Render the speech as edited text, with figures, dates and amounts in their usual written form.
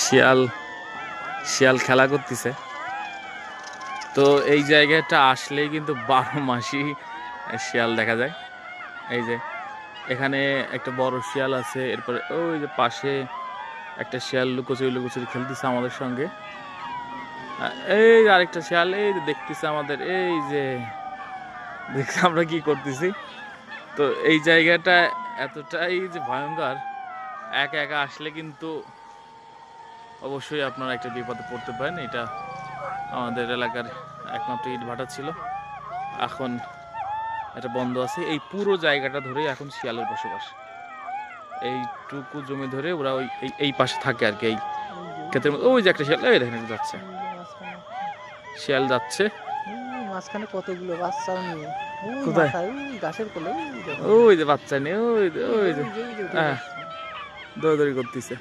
শিয়াল শিয়াল খেলা করতেছে। তো এই জায়গাটা আসলেই কিন্তু 12 মাসই শিয়াল দেখা যায়। এই যে এখানে একটা বড় শিয়াল আছে, এরপরে ওই যে পাশে একটা শিয়াল লুকোচুরি লুকোচুরি খেলতেছে আমাদের সঙ্গে। এই যে আরেকটা শিয়াল এই যে দেখতেছে আমাদের, এই যে দেখতে আমরা কি করতেছি। তো এই জায়গাটা এতটাই যে ভয়ঙ্কর, একা একা আসলে কিন্তু অবশ্যই আপনারা একটা বিপদে পড়তে পারেন। এটা আমাদের এলাকার একমাত্র ইটভাটা ছিল, এখন এটা বন্ধ আছে। এই পুরো জায়গাটা ধরে এখন শিয়ালের বসবাস। এইটুকু জমি ধরে ওরা ওই এই পাশে থাকে আর কি, এই ক্ষেতের মধ্যে। ওই যে একটা শিয়াল, এই দেখেন যাচ্ছে, শিয়াল যাচ্ছে। মাঝখানে কতগুলো বাচ্চাও নিয়ে কোথায়? গাছের কোলে ওই যে বাচ্চা নিয়ে ওই যে হ্যাঁ দৌড়াদৌড়ি করতেছে।